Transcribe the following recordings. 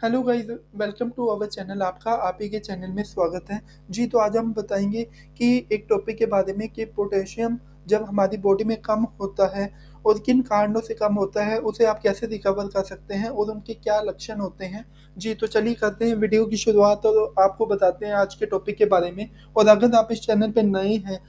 Hello guys, welcome to our channel. आपका आप ही के चैनल में स्वागत है। जी, तो आज हम बताएंगे कि एक टॉपिक के बारे में कि पोटेशियम जब हमारी बॉडी में कम होता है और किन कारणों से कम होता है, उसे आप कैसे रिकवर कर सकते हैं और उनके क्या लक्षण होते हैं। जी, तो चलिए करते हैं वीडियो की शुरुआत और आपको बताते हैं आज के टॉपिक के बारे में। और अगर आप इस चैनल पर नए हैं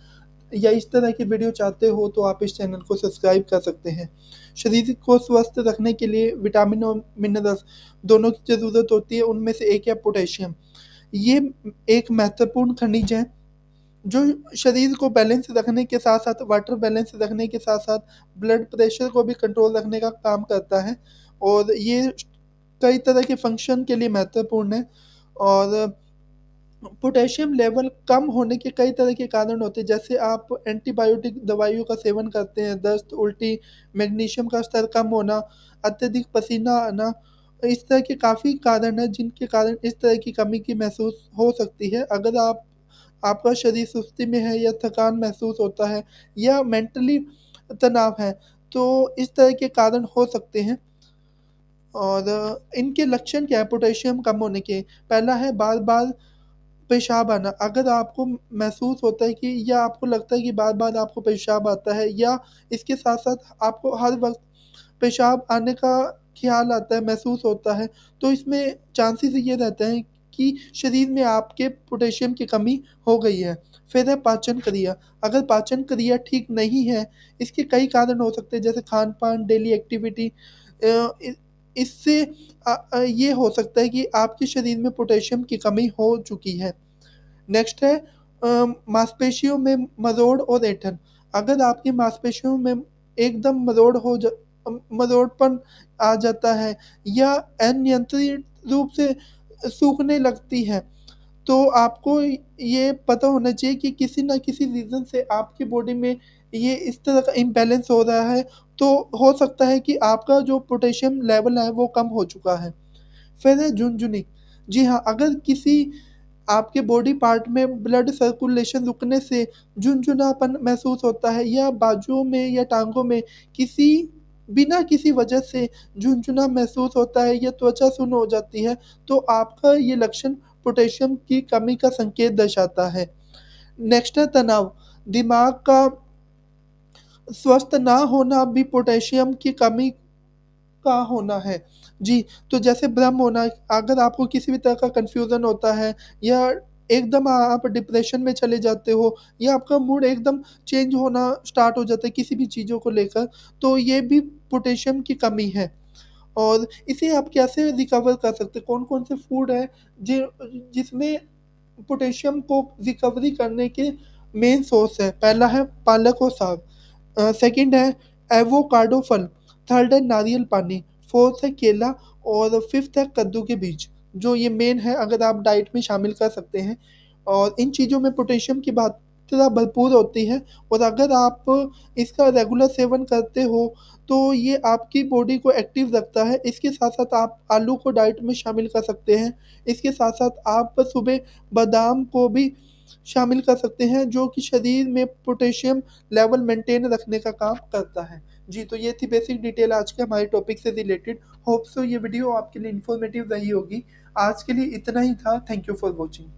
या इस तरह की वीडियो चाहते हो तो आप इस चैनल को सब्सक्राइब कर सकते हैं। शरीर को स्वस्थ रखने के लिए विटामिन और मिनरल्स दोनों की ज़रूरत होती है। उनमें से एक है पोटेशियम। ये एक महत्वपूर्ण खनिज है जो शरीर को बैलेंस रखने के साथ साथ वाटर बैलेंस रखने के साथ साथ ब्लड प्रेशर को भी कंट्रोल रखने का काम करता है। और ये कई तरह के फंक्शन के लिए महत्वपूर्ण है। और पोटेशियम लेवल कम होने के कई तरह के कारण होते हैं, जैसे आप एंटीबायोटिक दवाइयों का सेवन करते हैं, दस्त, उल्टी, मैग्नीशियम का स्तर कम होना, अत्यधिक पसीना आना। इस तरह के काफ़ी कारण हैं जिनके कारण इस तरह की कमी की महसूस हो सकती है। अगर आपका शरीर सुस्ती में है या थकान महसूस होता है या मेंटली तनाव है, तो इस तरह के कारण हो सकते हैं। और इनके लक्षण क्या है पोटेशियम कम होने के? पहला है बार-बार पेशाब आना। अगर आपको महसूस होता है कि या आपको लगता है कि बार-बार आपको पेशाब आता है या इसके साथ-साथ आपको हर वक़्त पेशाब आने का ख़्याल आता है, महसूस होता है, तो इसमें चांसेस ये रहते हैं कि शरीर में आपके पोटेशियम की कमी हो गई है। फिर है पाचन क्रिया। अगर पाचन क्रिया ठीक नहीं है, इसके कई कारण हो सकते हैं, जैसे खान-पान, डेली एक्टिविटी। अ, इ इससे ये हो सकता है कि आपके शरीर में पोटेशियम की कमी हो चुकी है। नेक्स्ट है मांसपेशियों में मरोड़ और ऐंठन। अगर आपकी मांसपेशियों में एकदम मरोड़पन आ जाता है या अनियंत्रित रूप से सूखने लगती है, तो आपको ये पता होना चाहिए कि किसी न किसी रीज़न से आपकी बॉडी में ये इस तरह का इम्बैलेंस हो रहा है, तो हो सकता है कि आपका जो पोटेशियम लेवल है वो कम हो चुका है। फिर है झुनझुनी। जी हाँ, अगर किसी आपके बॉडी पार्ट में ब्लड सर्कुलेशन रुकने से झुनझुनापन महसूस होता है या बाजुओं में या टाँगों में किसी बिना किसी वजह से झुनझुना महसूस होता है या त्वचा सुन्न हो जाती है, तो आपका ये लक्षण पोटेशियम की कमी का संकेत दर्शाता है। नेक्स्ट है तनाव। दिमाग का स्वस्थ ना होना भी पोटेशियम की कमी का होना है। जी, तो जैसे भ्रम होना, अगर आपको किसी भी तरह का कन्फ्यूज़न होता है या एकदम आप डिप्रेशन में चले जाते हो या आपका मूड एकदम चेंज होना स्टार्ट हो जाता है किसी भी चीज़ों को लेकर, तो ये भी पोटेशियम की कमी है। और इसे आप कैसे रिकवर कर सकते हैं? कौन-कौन से फूड हैं जि जिसमें पोटेशियम को रिकवरी करने के मेन सोर्स है? पहला है पालक और साग। सेकंड है एवोकाडो फल। थर्ड है नारियल पानी। फोर्थ है केला। और फिफ्थ है कद्दू के बीज। जो ये मेन है, अगर आप डाइट में शामिल कर सकते हैं। और इन चीज़ों में पोटेशियम की मात्रा भरपूर होती है। और अगर आप इसका रेगुलर सेवन करते हो तो ये आपकी बॉडी को एक्टिव रखता है। इसके साथ-साथ आप आलू को डाइट में शामिल कर सकते हैं। इसके साथ-साथ आप सुबह बादाम को भी शामिल कर सकते हैं, जो कि शरीर में पोटेशियम लेवल मेंटेन रखने का काम करता है। जी, तो ये थी बेसिक डिटेल आज के हमारे टॉपिक से रिलेटेड। होप सो ये वीडियो आपके लिए इन्फॉर्मेटिव रही होगी। आज के लिए इतना ही था। Thank you for watching.